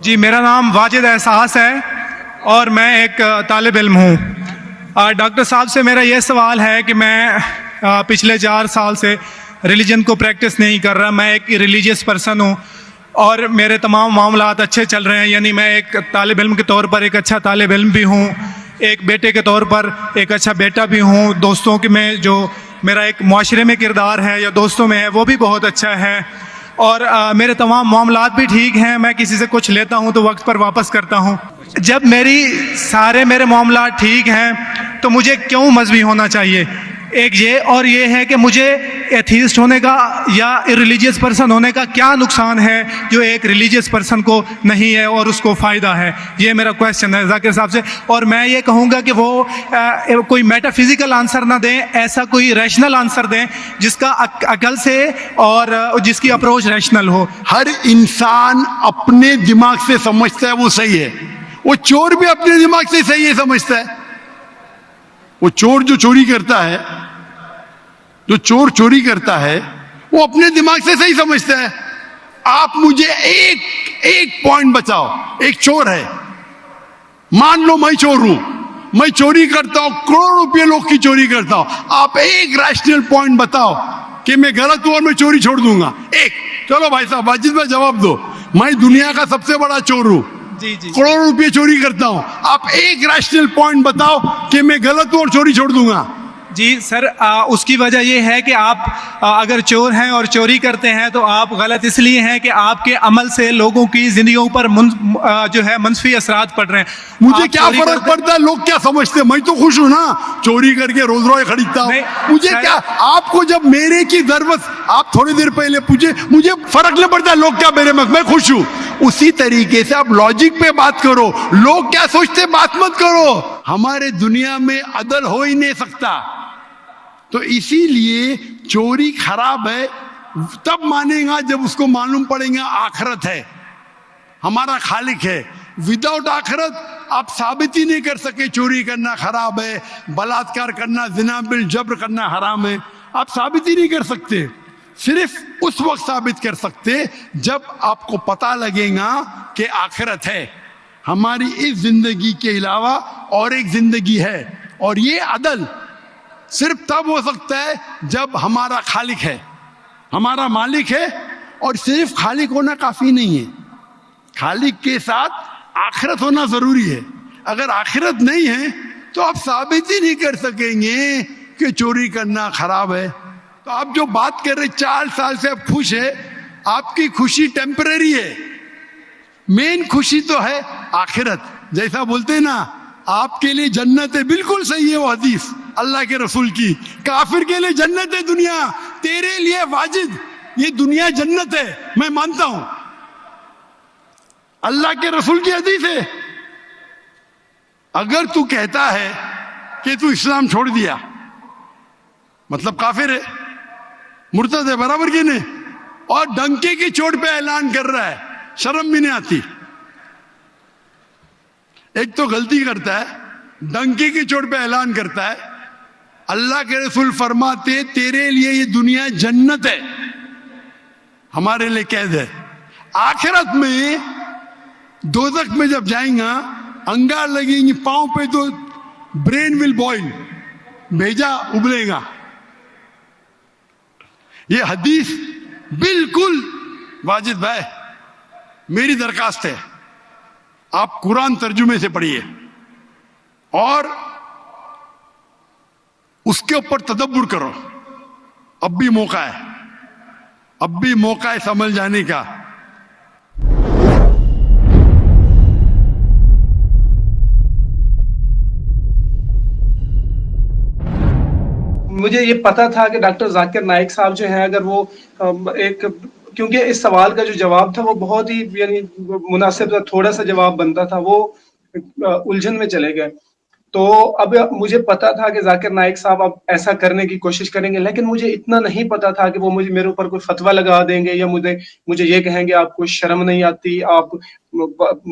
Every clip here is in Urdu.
جی میرا نام واجد احساس ہے اور میں ایک طالب علم ہوں. ڈاکٹر صاحب سے میرا یہ سوال ہے کہ میں پچھلے 4 سال سے ریلیجن کو پریکٹس نہیں کر رہا. میں ایک ریلیجیس پرسن ہوں اور میرے تمام معاملات اچھے چل رہے ہیں. یعنی میں ایک طالب علم کے طور پر ایک اچھا طالب علم بھی ہوں, ایک بیٹے کے طور پر ایک اچھا بیٹا بھی ہوں. دوستوں کے میں جو میرا ایک معاشرے میں کردار ہے یا دوستوں میں ہے وہ بھی بہت اچھا ہے, اور میرے تمام معاملات بھی ٹھیک ہیں. میں کسی سے کچھ لیتا ہوں تو وقت پر واپس کرتا ہوں. جب میرے معاملات ٹھیک ہیں تو مجھے کیوں مذہبی ہونا چاہیے؟ ایک یہ, اور یہ ہے کہ مجھے ایتھیسٹ ہونے کا یا ریلیجیس پرسن ہونے کا کیا نقصان ہے جو ایک ریلیجیس پرسن کو نہیں ہے اور اس کو فائدہ ہے. یہ میرا کویسچن ہے ذاکر صاحب سے. اور میں یہ کہوں گا کہ وہ کوئی میٹا فزیکل آنسر نہ دیں, ایسا کوئی ریشنل آنسر دیں جس کا عقل سے اور جس کی اپروچ ریشنل ہو. ہر انسان اپنے دماغ سے سمجھتا ہے وہ صحیح ہے. وہ چور بھی اپنے دماغ سے صحیح ہے سمجھتا ہے. وہ چور جو چوری کرتا ہے وہ اپنے دماغ سے صحیح سمجھتا ہے. آپ مجھے ایک پوائنٹ بتاؤ. ایک چور ہے, مان لو میں چور ہوں, میں چوری کرتا ہوں, کروڑ روپے لوگ کی چوری کرتا ہوں. آپ ایک ریشنل پوائنٹ بتاؤ کہ میں غلط ہوں اور میں چوری چھوڑ دوں گا. ایک. چلو بھائی صاحب واجد میں جواب دو. میں دنیا کا سب سے بڑا چور ہوں, کروڑ روپے چوری کرتا ہوں. آپ ایک ریشنل پوائنٹ بتاؤ کہ میں غلط ہوں اور چوری چھوڑ دوں گا. جی سر, اس کی وجہ یہ ہے کہ آپ اگر چور ہیں اور چوری کرتے ہیں تو آپ غلط اس لیے ہیں کہ آپ کے عمل سے لوگوں کی زندگیوں پر جو ہے منفی اثرات پڑ رہے ہیں. مجھے کیا فرق پڑتا ہے لوگ کیا سمجھتے ہیں؟ میں تو خوش ہوں نا, چوری کر کے روز روز خریدتا ہوں. مجھے کیا, آپ کو جب میرے کی ضرورت, آپ تھوڑی دیر پہلے پوچھے, مجھے فرق نہیں پڑتا لوگ کیا میرے میں خوش ہوں. اسی طریقے سے آپ لاجک پہ بات کرو, لوگ کیا سوچتے بات مت کرو. ہمارے دنیا میں عدل ہو ہی نہیں سکتا. تو اسی لیے چوری خراب ہے تب مانے گا جب اس کو معلوم پڑے گا آخرت ہے, ہمارا خالق ہے. وداؤٹ آخرت آپ ثابت ہی نہیں کر سکے چوری کرنا خراب ہے, بلاತ್ಕಾರ کرنا, زنا بالجبر کرنا حرام ہے. آپ ثابت ہی نہیں کر سکتے. صرف اس وقت ثابت کر سکتے جب آپ کو پتہ لگے گا کہ آخرت ہے, ہماری اس زندگی کے علاوہ اور ایک زندگی ہے. اور یہ عدل صرف تب ہو سکتا ہے جب ہمارا خالق ہے, ہمارا مالک ہے. اور صرف خالق ہونا کافی نہیں ہے, خالق کے ساتھ آخرت ہونا ضروری ہے. اگر آخرت نہیں ہے تو آپ ثابت ہی نہیں کر سکیں گے کہ چوری کرنا خراب ہے. تو آپ جو بات کر رہے 4 سال سے آپ خوش ہے, آپ کی خوشی ٹیمپرری ہے. مین خوشی تو ہے آخرت. جیسا بولتے ہیں نا, آپ کے لیے جنت ہے, بالکل صحیح ہے وہ حدیث اللہ کے رسول کی. کافر کے لیے جنت ہے دنیا, تیرے لیے واجد یہ دنیا جنت ہے, میں مانتا ہوں. اللہ کے رسول کی حدیث ہے. اگر تو کہتا ہے کہ تو اسلام چھوڑ دیا مطلب کافر ہے, مرتد ہے, برابر کی نہیں, اور ڈنکے کی چوٹ پہ اعلان کر رہا ہے, شرم بھی نہیں آتی. ایک تو غلطی کرتا ہے, ڈنکے کی چوٹ پہ اعلان کرتا ہے. اللہ کے رسول فرماتے تیرے لیے یہ دنیا جنت ہے, ہمارے لیے قید ہے. آخرت میں دوزخ میں جب جائیں گا انگار لگیں گی پاؤں پہ تو برین ول بوائل, بھیجا ابلے گا. یہ حدیث بالکل واجد بھائی میری درخواست ہے آپ قرآن ترجمے سے پڑھیے اور اس کے اوپر تدبر کرو. اب بھی موقع ہے, اب بھی موقع ہے سمجھ جانے کا. مجھے یہ پتا تھا کہ ڈاکٹر ذاکر نائک صاحب جو ہیں, اگر وہ ایک, کیونکہ اس سوال کا جو جواب تھا وہ بہت ہی یعنی مناسب تھا, تھوڑا سا جواب بنتا تھا, وہ الجھن میں چلے گئے. تو اب مجھے پتا تھا کہ ذاکر نائک صاحب اب ایسا کرنے کی کوشش کریں گے, لیکن مجھے اتنا نہیں پتا تھا کہ وہ میرے اوپر کوئی فتویٰ لگا دیں گے یا مجھے یہ کہیں گے آپ کو شرم نہیں آتی, آپ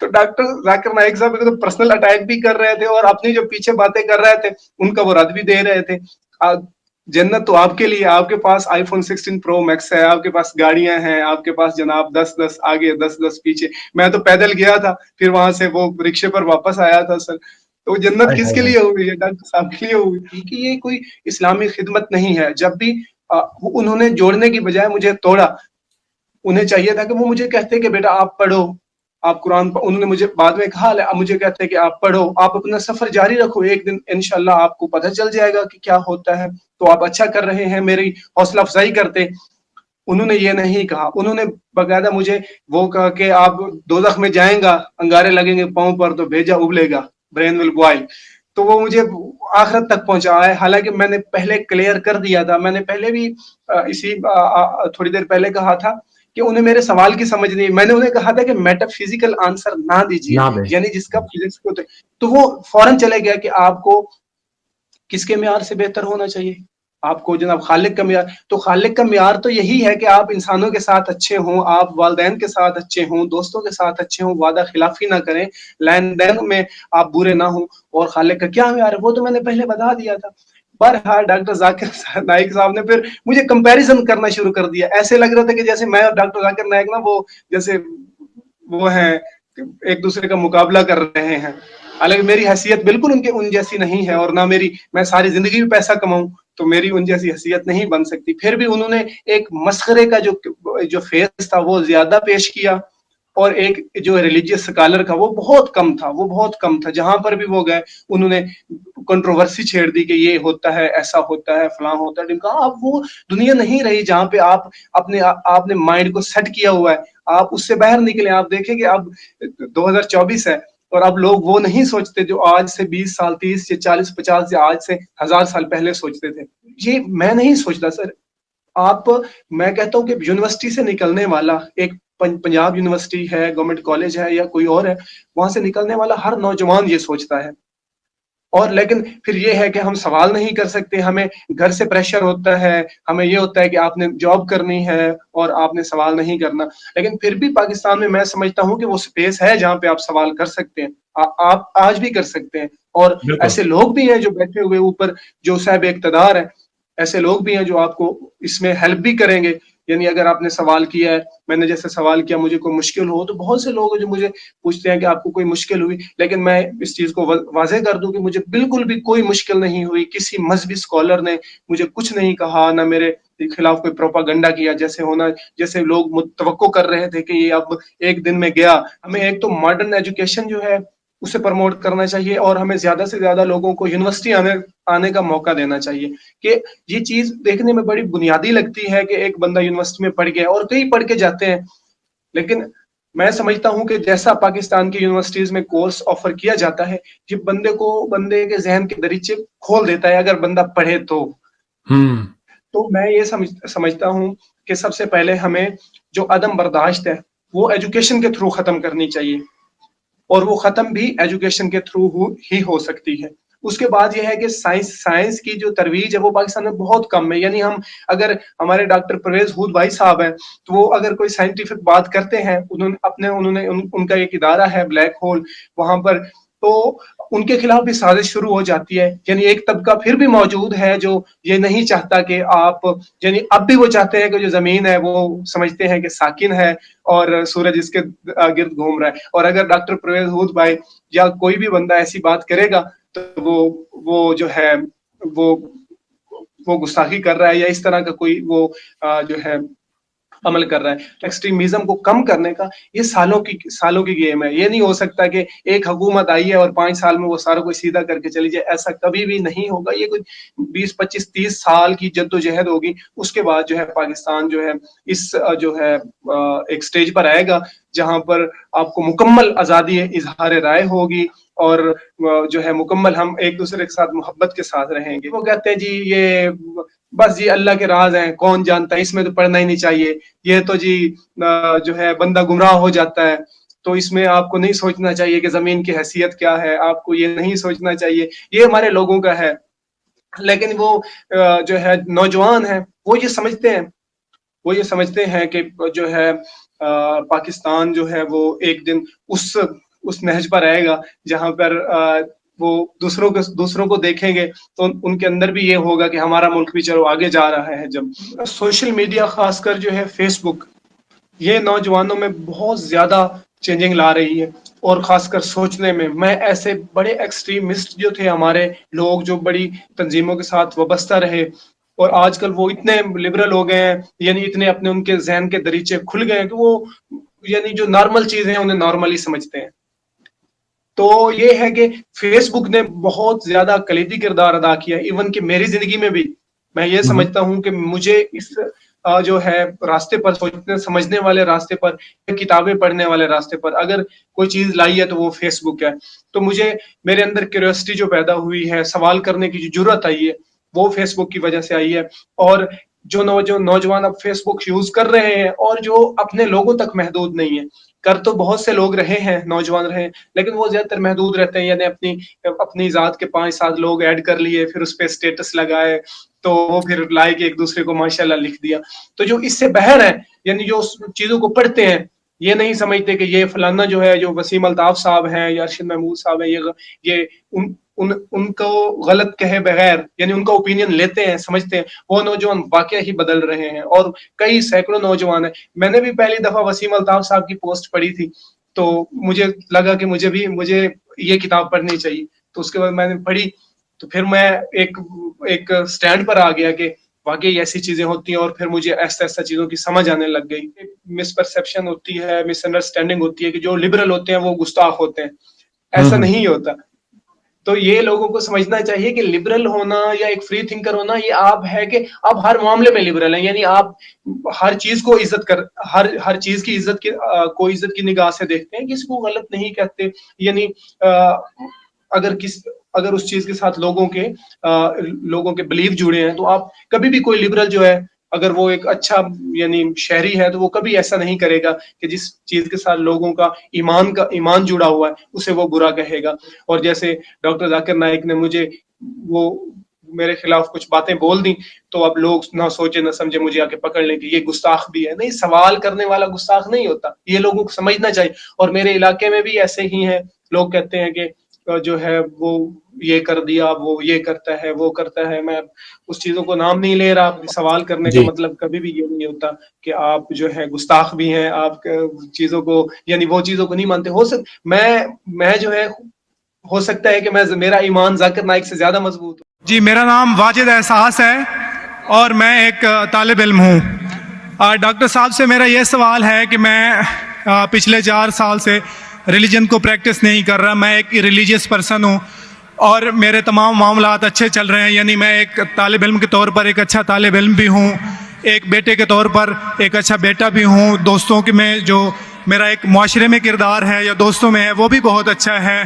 تو ڈاکٹر ذاکر نائک صاحب کو تو پرسنل اٹیک بھی کر رہے تھے اور اپنی جو پیچھے باتیں کر رہے تھے ان کا وہ رد بھی دے رہے تھے. جنت تو آپ کے لیے, آپ کے پاس آئی فون 16 پرو میکس ہے, آپ کے پاس گاڑیاں ہیں, آپ کے پاس جناب 10 آگے 10 پیچھے. میں تو پیدل گیا تھا, پھر وہاں سے وہ رکشے پر واپس آیا تھا سر. تو جنت کس کے لیے ہوگی؟ یہ ڈاکٹر صاحب کے لیے ہوگی, کیونکہ یہ کوئی اسلامی خدمت نہیں ہے. جب بھی انہوں نے جوڑنے کی بجائے مجھے توڑا. انہیں چاہیے تھا کہ وہ مجھے کہتے کہ بیٹا آپ پڑھو, آپ قرآن انہوں نے مجھے بعد میں کہا, مجھے کہتے کہ آپ پڑھو, آپ اپنا سفر جاری رکھو, ایک دن انشاءاللہ آپ کو پتہ چل جائے گا کہ کیا ہوتا ہے, تو آپ اچھا کر رہے ہیں. میری حوصلہ افزائی کرتے. انہوں نے یہ نہیں کہا, انہوں نے باقاعدہ مجھے وہ کہا کہ آپ دوزخ میں جائیں گا, انگارے لگیں گے پاؤں پر تو بھیجا ابلے گا, برین ول بوائل. تو وہ مجھے آخرت تک پہنچا ہے, حالانکہ میں نے پہلے کلیئر کر دیا تھا. میں نے پہلے بھی اسی تھوڑی دیر پہلے کہا تھا کہ انہیں میرے سوال کی سمجھ نہیں. میں نے انہیں کہا تھا کہ میٹا فزیکل آنسر نہ دیجیے, یعنی جس کا فزکس کو, تو وہ فوراً چلے گیا کہ آپ کو کس کے معیار سے بہتر ہونا چاہیے, آپ کو جناب خالق کا معیار. تو خالق کا معیار تو یہی ہے کہ آپ انسانوں کے ساتھ اچھے ہوں, آپ والدین کے ساتھ اچھے ہوں, دوستوں کے ساتھ اچھے ہوں, وعدہ خلافی نہ کریں, لین دین میں آپ برے نہ ہوں. اور خالق کا کیا معیار ہے وہ تو میں نے پہلے بتا دیا تھا. بہرحال ڈاکٹر ذاکر نائک صاحب نے پھر مجھے کمپیریزن کرنا شروع کر دیا. ایسے لگ رہا تھا کہ جیسے میں اور ڈاکٹر ذاکر نائک نا وہ جیسے وہ ہیں ایک دوسرے کا مقابلہ کر رہے ہیں. حالانکہ میری حیثیت بالکل ان جیسی نہیں ہے, اور نہ میں ساری زندگی میں پیسہ کماؤں تو میری ان جیسی حیثیت نہیں بن سکتی. پھر بھی انہوں نے ایک مسخرے کا جو فیس تھا وہ زیادہ پیش کیا, اور ایک جو ریلیجیس سکالر کا وہ بہت کم تھا. جہاں پر بھی وہ گئے انہوں نے کنٹروورسی چھیڑ دی کہ یہ ہوتا ہے, ایسا ہوتا ہے, فلاں ہوتا ہے. کہا اب وہ دنیا نہیں رہی جہاں پہ آپ نے مائنڈ کو سیٹ کیا ہوا ہے. آپ اس سے باہر نکلیں. آپ دیکھیں کہ اب 2024 ہے اور اب لوگ وہ نہیں سوچتے جو آج سے 20 سال 30 یا 40 50 یا آج سے 1000 سال پہلے سوچتے تھے. یہ میں نہیں سوچتا سر. میں کہتا ہوں کہ یونیورسٹی سے نکلنے والا, ایک پنجاب یونیورسٹی ہے, گورنمنٹ کالج ہے یا کوئی اور ہے, وہاں سے نکلنے والا ہر نوجوان یہ سوچتا ہے. اور لیکن پھر یہ ہے کہ ہم سوال نہیں کر سکتے, ہمیں گھر سے پریشر ہوتا ہے, ہمیں یہ ہوتا ہے کہ آپ نے جاب کرنی ہے اور آپ نے سوال نہیں کرنا. لیکن پھر بھی پاکستان میں سمجھتا ہوں کہ وہ سپیس ہے جہاں پہ آپ سوال کر سکتے ہیں. آپ آج بھی کر سکتے ہیں. اور ایسے لوگ بھی ہیں جو بیٹھے ہوئے اوپر جو صاحب اقتدار ہے, ایسے لوگ بھی ہیں جو آپ کو اس میں ہیلپ بھی کریں گے. یعنی اگر آپ نے سوال کیا ہے, میں نے جیسے سوال کیا, مجھے کوئی مشکل ہو, تو بہت سے لوگ جو مجھے پوچھتے ہیں کہ آپ کو کوئی مشکل ہوئی, لیکن میں اس چیز کو واضح کر دوں کہ مجھے بالکل بھی کوئی مشکل نہیں ہوئی. کسی مذہبی اسکالر نے مجھے کچھ نہیں کہا, نہ میرے خلاف کوئی پروپاگنڈا کیا جیسے لوگ توقع کر رہے تھے کہ یہ اب ایک دن میں گیا. ہمیں ایک تو ماڈرن ایجوکیشن جو ہے اسے پروموٹ کرنا چاہیے, اور ہمیں زیادہ سے زیادہ لوگوں کو یونیورسٹی آنے کا موقع دینا چاہیے. کہ یہ چیز دیکھنے میں بڑی بنیادی لگتی ہے کہ ایک بندہ یونیورسٹی میں پڑھ گیا, اور کئی پڑھ کے جاتے ہیں, لیکن میں سمجھتا ہوں کہ جیسا پاکستان کی یونیورسٹیز میں کورس آفر کیا جاتا ہے, یہ بندے کے ذہن کے دریچے کھول دیتا ہے اگر بندہ پڑھے تو. تو میں یہ سمجھتا ہوں کہ سب سے پہلے ہمیں جو عدم برداشت ہے وہ ایجوکیشن کے تھرو ختم کرنی چاہیے, اور وہ ختم بھی ایجوکیشن کے تھرو ہی ہو سکتی ہے. اس کے بعد یہ ہے کہ سائنس کی جو ترویج ہے وہ پاکستان میں بہت کم ہے. یعنی اگر ہمارے ڈاکٹر پرویز ہود بھائی صاحب ہیں, تو وہ اگر کوئی سائنٹیفک بات کرتے ہیں, ان کا ایک ادارہ ہے بلیک ہول وہاں پر, تو ان کے خلاف بھی سازش شروع ہو جاتی ہے. یعنی ایک طبقہ پھر بھی موجود ہے جو یہ نہیں چاہتا کہ یعنی اب بھی وہ چاہتے ہیں کہ جو زمین ہے وہ سمجھتے ہیں کہ ساکن ہے اور سورج اس کے گرد گھوم رہا ہے. اور اگر ڈاکٹر پرویز ہود بھائی یا کوئی بھی بندہ ایسی بات کرے گا تو وہ جو ہے وہ گستاخی کر رہا ہے, یا اس طرح کا کوئی وہ جو ہے عمل کر رہا ہے. ایکسٹریمزم کو کم کرنے کا یہ سالوں کی گیم ہے. یہ نہیں ہو سکتا کہ ایک حکومت آئی ہے اور 5 سال میں وہ ساروں کو سیدھا کر کے چلی جائے. ایسا کبھی بھی نہیں ہوگا. یہ کوئی 20 25 30 سال کی جدوجہد ہوگی. اس کے بعد جو ہے پاکستان جو ہے اس جو ہے ایک سٹیج پر آئے گا جہاں پر آپ کو مکمل آزادی اظہار رائے ہوگی, اور جو ہے مکمل ہم ایک دوسرے کے ساتھ محبت کے ساتھ رہیں گے. وہ کہتے ہیں جی یہ بس جی اللہ کے راز ہیں, کون جانتا ہے, اس میں تو پڑھنا ہی نہیں چاہیے, یہ تو جی جو ہے بندہ گمراہ ہو جاتا ہے, تو اس میں آپ کو نہیں سوچنا چاہیے کہ زمین کی حیثیت کیا ہے, آپ کو یہ نہیں سوچنا چاہیے. یہ ہمارے لوگوں کا ہے. لیکن وہ جو ہے نوجوان ہیں وہ یہ سمجھتے ہیں کہ جو ہے پاکستان جو ہے وہ ایک دن اس نہج پر آئے گا جہاں پر وہ دوسروں کو دیکھیں گے تو ان کے اندر بھی یہ ہوگا کہ ہمارا ملک بھی چلو آگے جا رہا ہے. جب سوشل میڈیا خاص کر جو ہے فیس بک یہ نوجوانوں میں بہت زیادہ چینجنگ لا رہی ہے، اور خاص کر سوچنے میں ایسے بڑے ایکسٹریمسٹ جو تھے ہمارے لوگ جو بڑی تنظیموں کے ساتھ وابستہ رہے، اور آج کل وہ اتنے لبرل ہو گئے ہیں، یعنی اتنے اپنے ان کے ذہن کے دریچے کھل گئے ہیں کہ وہ یعنی جو نارمل چیزیں ہیں انہیں نارملی سمجھتے ہیں. تو یہ ہے کہ فیس بک نے بہت زیادہ کلیدی کردار ادا کیا، ایون کہ میری زندگی میں بھی میں یہ سمجھتا ہوں کہ مجھے اس جو ہے راستے پر، سوچنے سمجھنے والے راستے پر، کتابیں پڑھنے والے راستے پر اگر کوئی چیز لائی ہے تو وہ فیس بک ہے. تو مجھے میرے اندر کیوریوسٹی جو پیدا ہوئی ہے، سوال کرنے کی جو جرأت آئی ہے، وہ فیس بک کی وجہ سے آئی ہے. اور جو نوجوان اب فیس بک یوز کر رہے ہیں اور جو اپنے لوگوں تک محدود نہیں ہے، کر تو بہت سے لوگ رہے ہیں، نوجوان رہے ہیں، لیکن وہ زیادہ تر محدود رہتے ہیں، یعنی اپنی ذات کے 5-7 لوگ ایڈ کر لیے، پھر اس پہ اسٹیٹس لگائے، تو وہ پھر لائک ایک دوسرے کو ماشاءاللہ لکھ دیا. تو جو اس سے بہر ہے، یعنی جو چیزوں کو پڑھتے ہیں، یہ نہیں سمجھتے کہ یہ فلانا جو ہے، جو وسیم الطاف صاحب ہیں یا ارشد محمود صاحب ہیں، یہ ان کو غلط کہے بغیر، یعنی ان کا اوپینین لیتے ہیں، سمجھتے ہیں. وہ نوجوان واقعہ ہی بدل رہے ہیں، اور کئی سینکڑوں نوجوان ہیں. میں نے بھی پہلی دفعہ وسیم الطاف صاحب کی پوسٹ پڑھی تھی، تو مجھے لگا کہ مجھے یہ کتاب پڑھنی چاہیے. تو اس کے بعد میں نے پڑھی، تو پھر میں ایک سٹینڈ پر آ گیا کہ واقعی ایسی چیزیں ہوتی ہیں، اور پھر مجھے ایسا چیزوں کی سمجھ آنے لگ گئی. مس پرسیپشن ہوتی ہے، مس انڈرسٹینڈنگ ہوتی ہے کہ جو لبرل ہوتے ہیں وہ گستاخ ہوتے ہیں. ایسا نہیں ہوتا. تو یہ لوگوں کو سمجھنا چاہیے کہ لبرل ہونا یا ایک فری تھنکر ہونا یہ آپ ہے کہ آپ ہر معاملے میں لبرل ہیں، یعنی آپ ہر چیز کو ہر چیز کی عزت کی نگاہ سے دیکھتے ہیں، کسی کو غلط نہیں کہتے. یعنی اگر اس چیز کے ساتھ لوگوں کے بلیف جڑے ہیں، تو آپ کبھی بھی کوئی لبرل جو ہے، اگر وہ ایک اچھا یعنی شہری ہے، تو وہ کبھی ایسا نہیں کرے گا کہ جس چیز کے ساتھ لوگوں کا ایمان جڑا ہوا ہے اسے وہ برا کہے گا. اور جیسے ڈاکٹر ذاکر نائک نے وہ میرے خلاف کچھ باتیں بول دی، تو اب لوگ نہ سوچے نہ سمجھے مجھے آ کے پکڑ لیں کہ یہ گستاخ بھی ہے. نہیں، سوال کرنے والا گستاخ نہیں ہوتا، یہ لوگوں کو سمجھنا چاہیے. اور میرے علاقے میں بھی ایسے ہی ہیں، لوگ کہتے ہیں کہ جو ہے وہ یہ کر دیا، وہ یہ کرتا ہے، وہ کرتا ہے. میں اس چیزوں کو نام نہیں لے رہا. سوال کرنے کا مطلب کبھی بھی یہ نہیں ہوتا کہ آپ جو ہے گستاخ بھی ہیں، آپ چیزوں کو یعنی وہ چیزوں کو نہیں مانتے. میں جو ہے ہو سکتا ہے کہ میرا ایمان ذاکر نائک سے زیادہ مضبوط ہو. جی، میرا نام واجد احساس ہے اور میں ایک طالب علم ہوں. ڈاکٹر صاحب سے میرا یہ سوال ہے کہ میں پچھلے 4 سال سے ریلیجن کو پریکٹس نہیں کر رہا. میں ایک ریلیجیس پرسن ہوں اور میرے تمام معاملات اچھے چل رہے ہیں. یعنی میں ایک طالب علم کے طور پر ایک اچھا طالب علم بھی ہوں، ایک بیٹے کے طور پر ایک اچھا بیٹا بھی ہوں. دوستوں کے میں جو میرا ایک معاشرے میں کردار ہے یا دوستوں میں ہے وہ بھی بہت اچھا ہے،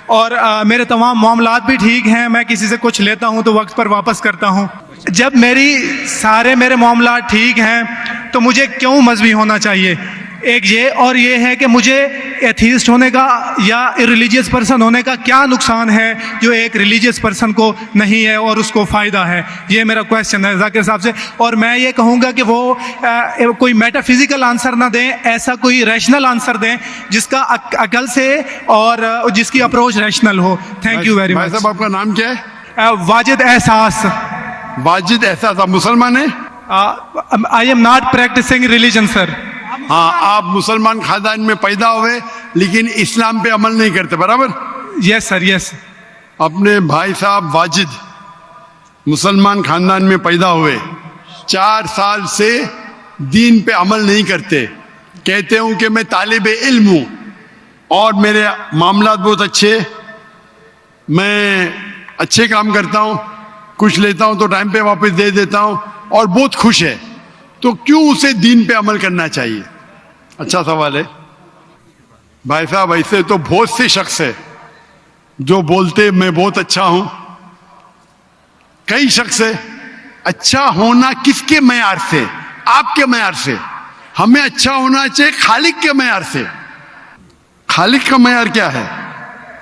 اور میرے تمام معاملات بھی ٹھیک ہیں. میں کسی سے کچھ لیتا ہوں تو وقت پر واپس کرتا ہوں. جب میرے معاملات ٹھیک ہیں تو مجھے کیوں مذہبی ہونا چاہیے؟ ایک اور یہ ہے کہ مجھے ایتھیسٹ ہونے کا یا ریلیجیس پرسن ہونے کا کیا نقصان ہے جو ایک ریلیجیس پرسن کو نہیں ہے اور اس کو فائدہ ہے؟ یہ میرا کویسچن ہے ذاکر صاحب سے. اور میں یہ کہوں گا کہ وہ کوئی میٹا فزیکل آنسر نہ دیں، ایسا کوئی ریشنل آنسر دیں جس کا عقل سے اور جس کی approach rational who. Thank you very much. صاحب آپ کا نام کیا ہے؟ واجد احساس. واجد احساس. آپ مسلمان ہیں؟ I am not practicing religion sir. ہاں، آپ مسلمان خاندان میں پیدا ہوئے لیکن اسلام پہ عمل نہیں کرتے، برابر؟ یس سر، یس. اپنے بھائی صاحب واجد مسلمان خاندان میں پیدا ہوئے، 4 سال سے دین پہ عمل نہیں کرتے. کہتے ہوں کہ میں طالب علم ہوں اور میرے معاملات بہت اچھے، میں اچھے کام کرتا ہوں، کچھ لیتا ہوں تو ٹائم پہ واپس دے دیتا ہوں اور بہت خوش ہے. تو کیوں اسے دین پہ عمل کرنا چاہیے؟ اچھا سوال ہے بھائی صاحب. ایسے تو بہت سے شخص ہے جو بولتے میں بہت اچھا ہوں. کئی شخص ہے. اچھا ہونا کس کے معیار سے؟ آپ کے معیار سے. ہمیں اچھا ہونا چاہیے خالق کے معیار سے. خالق کا معیار کیا ہے؟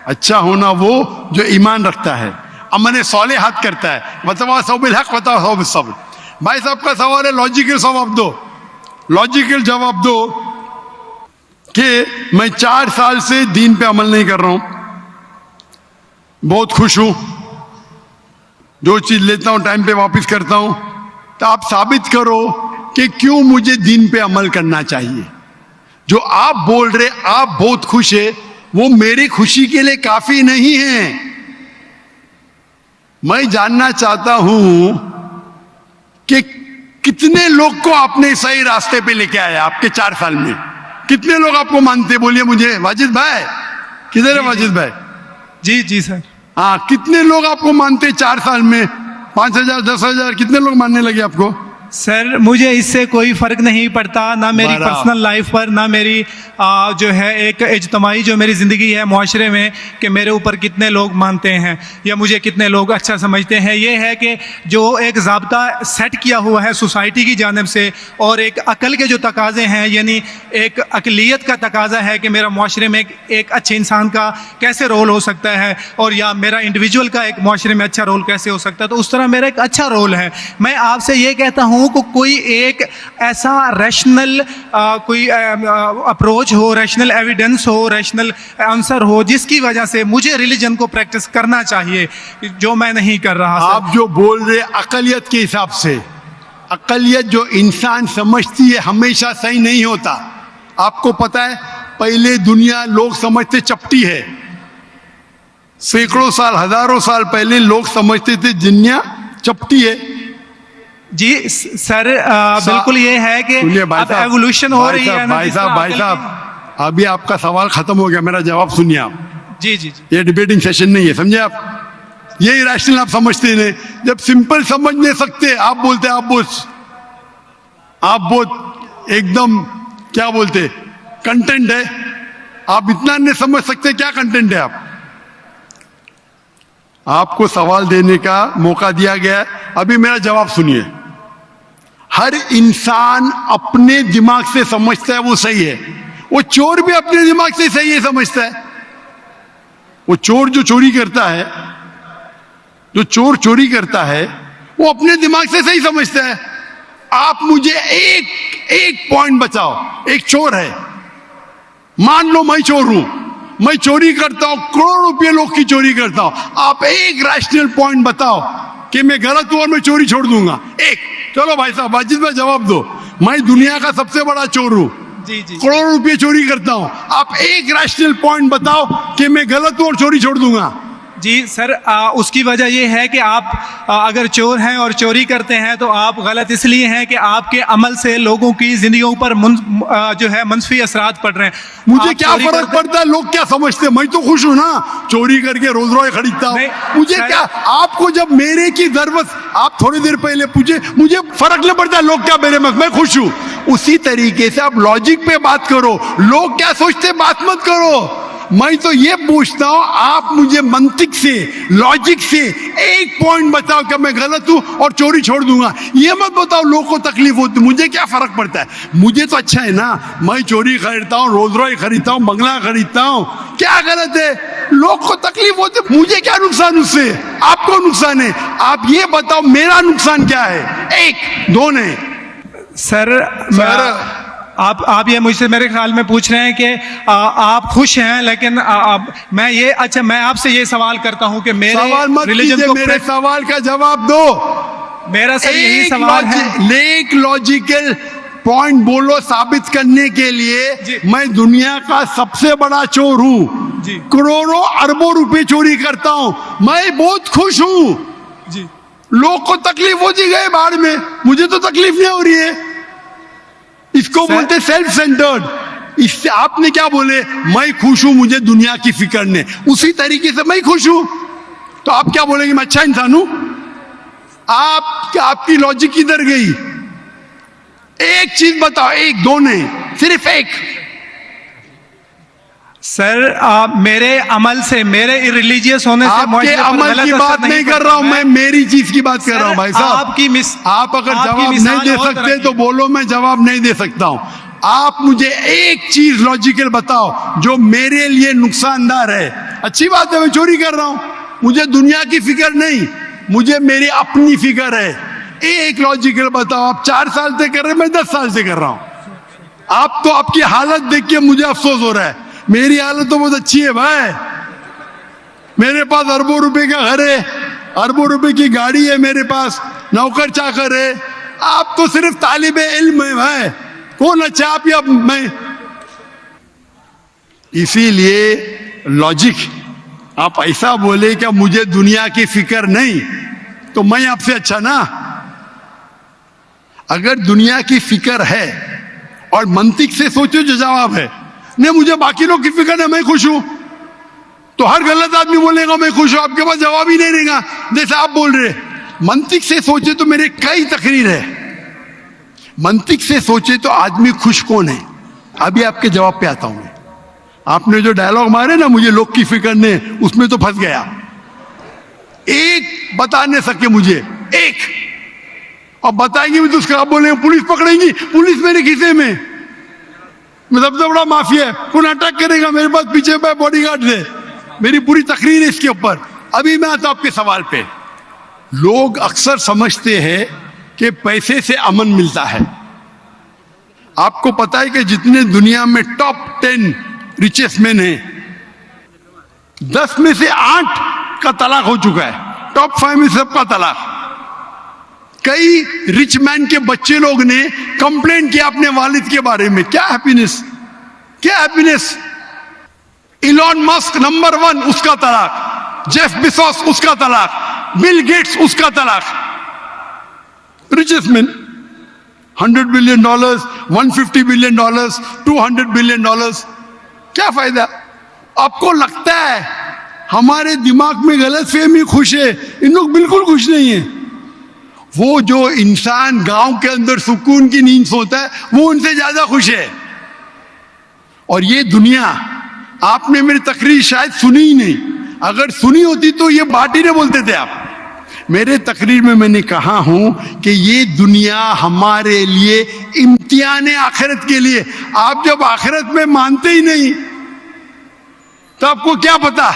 اچھا ہونا وہ جو ایمان رکھتا ہے، عمل صالحات کرتا ہے. وتواصوا بالحق وتواصوا بالصبر. بھائی صاحب کا سوال ہے، لاجیکل جواب دو. کہ میں 4 سال سے دین پہ عمل نہیں کر رہا ہوں, بہت خوش ہوں, جو چیز لیتا ہوں ٹائم پہ واپس کرتا ہوں. تو آپ ثابت کرو کہ کیوں مجھے دین پہ عمل کرنا چاہیے. جو آپ بول رہے آپ بہت خوش ہے, وہ میری خوشی کے لیے کافی نہیں ہے. میں جاننا چاہتا ہوں کہ کتنے لوگ کو آپ نے صحیح راستے پہ لے کے آیا آپ کے 4 سال میں. کتنے لوگ آپ کو مانتے, بولیے مجھے. واجد بھائی کدھر ہے واجد بھائی؟ جی جی سر. ہاں, کتنے لوگ آپ کو مانتے 4 سال میں؟ 5,000 10,000 کتنے لوگ ماننے لگے آپ کو؟ سر مجھے اس سے کوئی فرق نہیں پڑتا, نہ میری پرسنل لائف پر, نہ میری جو ہے ایک اجتماعی جو میری زندگی ہے معاشرے میں, کہ میرے اوپر کتنے لوگ مانتے ہیں یا مجھے کتنے لوگ اچھا سمجھتے ہیں. یہ ہے کہ جو ایک ضابطہ سیٹ کیا ہوا ہے سوسائٹی کی جانب سے, اور ایک عقل کے جو تقاضے ہیں, یعنی ایک اقلیت کا تقاضا ہے کہ میرا معاشرے میں ایک اچھے انسان کا کیسے رول ہو سکتا ہے, اور یا میرا انڈیویجول کا ایک معاشرے میں اچھا رول کیسے ہو سکتا ہے. تو اس طرح میرا ایک اچھا رول ہے. میں آپ سے یہ کہتا ہوں کہ کوئی ایک ایسا ریشنل کوئی اپروچ ہو, ریشنل ایویڈنس ہو, ریشنل آنسر ہو, جس کی وجہ سے مجھے ریلیجن کو پریکٹس کرنا چاہیے, جو میں نہیں کر رہا. آپ جو بول رہے اقلیت کے حساب سے, اقلیت جو انسان سمجھتی ہے ہمیشہ صحیح نہیں ہوتا. آپ کو پتا ہے پہلے دنیا لوگ سمجھتے چپٹی ہے. سینکڑوں سال ہزاروں سال پہلے لوگ سمجھتے تھے دنیا چپٹی ہے. جی سر بالکل یہ ہے کہ اب ایوولوشن ہو رہی ہے. بھائی صاحب ابھی آپ کا سوال ختم ہو گیا, میرا جواب سنیے آپ. جی جی یہ ڈیبیٹنگ سیشن نہیں ہے, سمجھے آپ. یہ ریشنل آپ سمجھتے ہیں, جب سمپل سمجھ نہیں سکتے آپ بولتے آپ بہت ایک دم کیا بولتے کنٹینٹ ہے. آپ اتنا نہیں سمجھ سکتے کیا کنٹینٹ ہے. آپ کو سوال دینے کا موقع دیا گیا ہے, ابھی میرا جواب سنیے. ہر انسان اپنے دماغ سے سمجھتا ہے وہ صحیح ہے. وہ چور بھی اپنے دماغ سے صحیح ہے سمجھتا ہے. وہ چور جو چوری کرتا ہے وہ اپنے دماغ سے صحیح سمجھتا ہے. آپ مجھے ایک پوائنٹ بتاؤ. ایک چور ہے, مان لو میں چور ہوں, میں چوری کرتا ہوں, کروڑ روپے لوگ کی چوری کرتا ہوں. آپ ایک ریشنل پوائنٹ بتاؤ کہ میں غلط ہوں اور میں چوری چھوڑ دوں گا. ایک. چلو بھائی صاحب واجد بھائی جواب دو. میں دنیا کا سب سے بڑا چور ہوں, کروڑ روپے چوری کرتا ہوں. آپ ایک ریشنل پوائنٹ بتاؤ کہ میں غلط ہوں اور چوری چھوڑ دوں گا. جی سر اس کی وجہ یہ ہے کہ آپ اگر چور ہیں اور چوری کرتے ہیں تو آپ غلط اس لیے ہیں کہ آپ کے عمل سے لوگوں کی زندگیوں پر جو ہے منفی اثرات پڑ رہے ہیں. مجھے کیا فرق پڑتا ہے لوگ کیا سمجھتے ہیں, میں تو خوش ہوں نا, چوری کر کے روز روز خریدتا ہوں. مجھے کیا, آپ کو جب میرے کی ضرورت, آپ تھوڑی دیر پہلے پوچھے, مجھے فرق نہیں پڑتا لوگ کیا میرے میں خوش ہوں. اسی طریقے سے آپ لاجک پہ بات کرو, لوگ کیا سوچتے بات مت کرو. میں تو یہ پوچھتا ہوں آپ مجھے منطق سے لاجک سے ایک پوائنٹ بتاؤ کہ میں غلط ہوں اور چوری چھوڑ دوں گا. یہ مت بتاؤ لوگوں کو تکلیف ہوتی, مجھے کیا فرق پڑتا ہے. مجھے تو اچھا ہے نا, میں چوری خریدتا ہوں, روز روز خریدتا ہوں, بنگلہ خریدتا ہوں, کیا غلط ہے. لوگ کو تکلیف ہوتی, مجھے کیا نقصان اس سے, آپ کو نقصان ہے. آپ یہ بتاؤ میرا نقصان کیا ہے. ایک دو نے سر آپ یہ مجھ سے میرے خیال میں پوچھ رہے ہیں کہ آپ خوش ہیں, لیکن میں آپ سے یہ سوال کرتا ہوں کہ میرے سوال کا جواب دو. میرا سر یہی سوال ہے. ایک لاجیکل پوائنٹ بولو ثابت کرنے کے لیے. میں دنیا کا سب سے بڑا چور ہوں, کروڑوں اربوں روپے چوری کرتا ہوں, میں بہت خوش ہوں. لوگ کو تکلیف ہوتی گئے باہر میں, مجھے تو تکلیف نہیں ہو رہی ہے. اس کو بولتے سیلف سینٹرڈ. اس سے آپ نے کیا بولے, میں خوش ہوں, مجھے دنیا کی فکر نہیں. اسی طریقے سے میں خوش ہوں تو آپ کیا بولیں گے میں اچھا انسان ہوں. آپ کی لاجک کدھر گئی. ایک چیز بتاؤ, ایک دو نہیں, صرف ایک. سر میرے عمل سے, میرے ریلیجیس ہونے سے آپ کے عمل کی بات نہیں کر رہا ہوں, میں میری چیز کی بات کر رہا ہوں. بھائی صاحب آپ اگر جواب نہیں دے سکتے تو بولو, میں جواب نہیں دے سکتا ہوں. آپ مجھے ایک چیز لاجیکل بتاؤ جو میرے لیے نقصان دہ ہے. اچھی بات ہے, میں چوری کر رہا ہوں, مجھے دنیا کی فکر نہیں, مجھے میری اپنی فکر ہے. ایک لاجیکل بتاؤ. آپ 4 سال سے کر رہے ہیں, میں 10 سال سے کر رہا ہوں. آپ تو آپ کی حالت دیکھ کے مجھے افسوس ہو رہا ہے. میری حالت تو بہت اچھی ہے بھائی. میرے پاس اربوں روپے کا گھر ہے, اربوں روپے کی گاڑی ہے میرے پاس, نوکر چاکر ہے. آپ تو صرف طالب علم ہے بھائی. کون اچھا, آپ یا میں؟ اسی لیے لاجک, آپ ایسا بولے کہ مجھے دنیا کی فکر نہیں, تو میں آپ سے اچھا نا. اگر دنیا کی فکر ہے اور منطق سے سوچو جو جواب ہے, نہیں مجھے باقی لوگ کی فکر ہے میں خوش ہوں, تو ہر غلط آدمی بولے گا میں خوش ہوں, آپ کے پاس جواب ہی نہیں رہے گا جیسے آپ بول رہے. منطق سے سوچے تو میرے کئی تقریر ہے. منطق سے سوچے تو آدمی خوش کون ہے؟ ابھی آپ کے جواب پہ آتا ہوں میں. آپ نے جو ڈائلاگ مارے نا مجھے لوگ کی فکر نے, اس میں تو پھنس گیا. ایک بتا نہیں سکے مجھے, ایک. اور بتائیں گے بھی تو اس کا آپ بولیں گے پولیس پکڑیں گی, پولیس میرے کھیسے میں, میں سب سے بڑا مافیا ہے, کون اٹیک کرے گا میرے پاس پیچھے پہ باڈی گارڈ ہے. میری پوری تقریر ہے اس کے اوپر. ابھی میں آتا ہوں آپ کے سوال پہ. لوگ اکثر سمجھتے ہیں کہ پیسے سے امن ملتا ہے. آپ کو پتا ہے کہ جتنے دنیا میں ٹاپ 10 ریچسٹ مین ہیں, 10 میں سے 8 کا طلاق ہو چکا ہے. ٹاپ 5 میں سب کا طلاق. کئی رچ مین کے بچے لوگ نے کمپلین کیا اپنے والد کے بارے میں. کیا ہیپینس, کیا ہیپینس. ایلون مسک نمبر 1, اس کا طلاق. جیف بیزوس اس کا طلاق. بل گیٹس اس کا طلاق. Richest man, $100 billion, $150 billion, $200 billion. کیا فائدہ؟ آپ کو لگتا ہے ہمارے دماغ میں غلط فہمی خوش ہے, ان لوگ بالکل خوش نہیں ہیں. وہ جو انسان گاؤں کے اندر سکون کی نیند سوتا ہے وہ ان سے زیادہ خوش ہے. اور یہ دنیا, آپ نے میری تقریر شاید سنی ہی نہیں. اگر سنی ہوتی تو یہ بات ہی نہیں بولتے تھے آپ. میرے تقریر میں نے کہا ہوں کہ یہ دنیا ہمارے لیے امتحان آخرت کے لیے. آپ جب آخرت میں مانتے ہی نہیں تو آپ کو کیا پتا.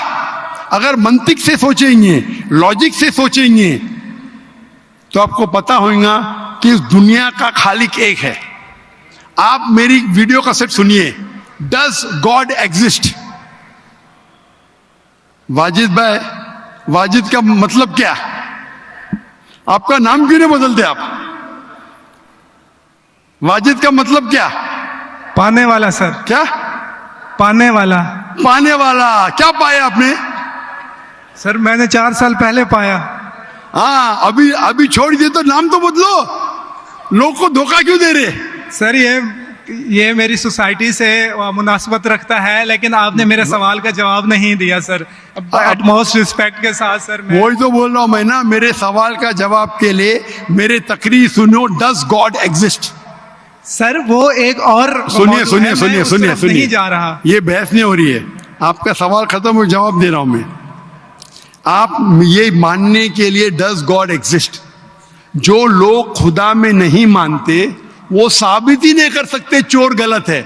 اگر منطق سے سوچیں گے, لاجک سے سوچیں گے, تو آپ کو پتا ہوگا کہ اس دنیا کا خالق ایک ہے. آپ میری ویڈیو کا سیٹ سنیے, ڈز گاڈ ایگزسٹ. واجد بھائی, واجد کا مطلب کیا؟ آپ کا نام کیوں نہیں بدلتے آپ؟ واجد کا مطلب کیا؟ پانے والا سر. کیا پانے والا؟ پانے والا. کیا پایا آپ نے؟ سر میں نے 4 سال پہلے پایا. ہاں, ابھی چھوڑ دیے تو نام تو بدلو. لوگ کو دھوکہ کیوں دے رہے؟ سر یہ میری سوسائٹی سے مناسبت رکھتا ہے, لیکن آپ نے میرے سوال کا جواب نہیں دیا سر. ایٹ موسٹ ریسپیکٹ کے ساتھ سر, وہی تو بول رہا ہوں میں نا, میرے سوال کا جواب کے لیے میرے تقریر سنو. Does God exist. سر وہ ایک اور سنیے نہیں جا رہا. یہ بحث نہیں ہو رہی ہے, آپ کا سوال ختم ہو, جواب دے رہا ہوں میں. آپ یہ ماننے کے لیے ڈز گاڈ ایگزسٹ, جو لوگ خدا میں نہیں مانتے وہ ثابت ہی نہیں کر سکتے چور غلط ہے.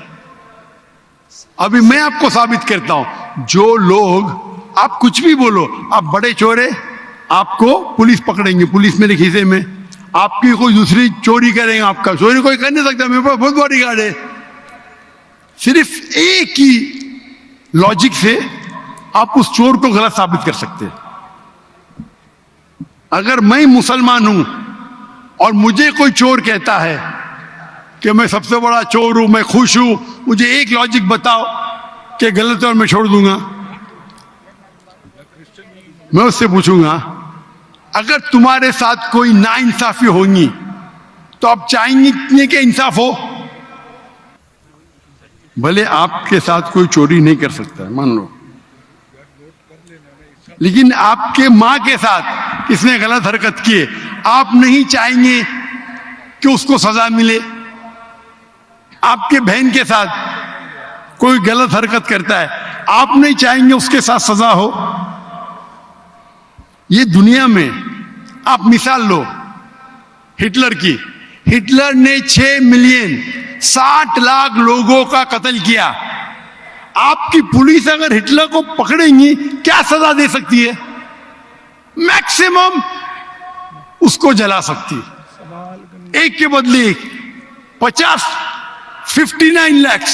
ابھی میں آپ کو ثابت کرتا ہوں. جو لوگ, آپ کچھ بھی بولو, آپ بڑے چور ہیں, آپ کو پولیس پکڑیں گے, پولیس میرے کھیسے میں. آپ کی کوئی دوسری چوری کریں گے, آپ کا چوری کوئی کر نہیں سکتا, میرے پاس بہت بڑی گاڑی ہے. صرف ایک ہی لاجک سے آپ اس چور کو غلط ثابت کر سکتے. اگر میں مسلمان ہوں اور مجھے کوئی چور کہتا ہے کہ میں سب سے بڑا چور ہوں, میں خوش ہوں, مجھے ایک لاجک بتاؤ کہ غلط ہے اور میں چھوڑ دوں گا. میں اس سے پوچھوں گا اگر تمہارے ساتھ کوئی ناانصافی ہوگی تو آپ چاہیں گے کہ انصاف ہو. بھلے آپ کے ساتھ کوئی چوری نہیں کر سکتا مان لو, لیکن آپ کے ماں کے ساتھ کس نے غلط حرکت کی ہے, آپ نہیں چاہیں گے کہ اس کو سزا ملے. آپ کے بہن کے ساتھ کوئی غلط حرکت کرتا ہے, آپ نہیں چاہیں گے اس کے ساتھ سزا ہو. یہ دنیا میں آپ مثال لو ہٹلر کی. ہٹلر نے 6 ملین 60 لاکھ لوگوں کا قتل کیا. آپ کی پولیس اگر ہٹلر کو پکڑیں گی کیا سزا دے سکتی ہے؟ میکسیمم اس کو جلا سکتی, ایک کے بدلے 50 59 lakhs,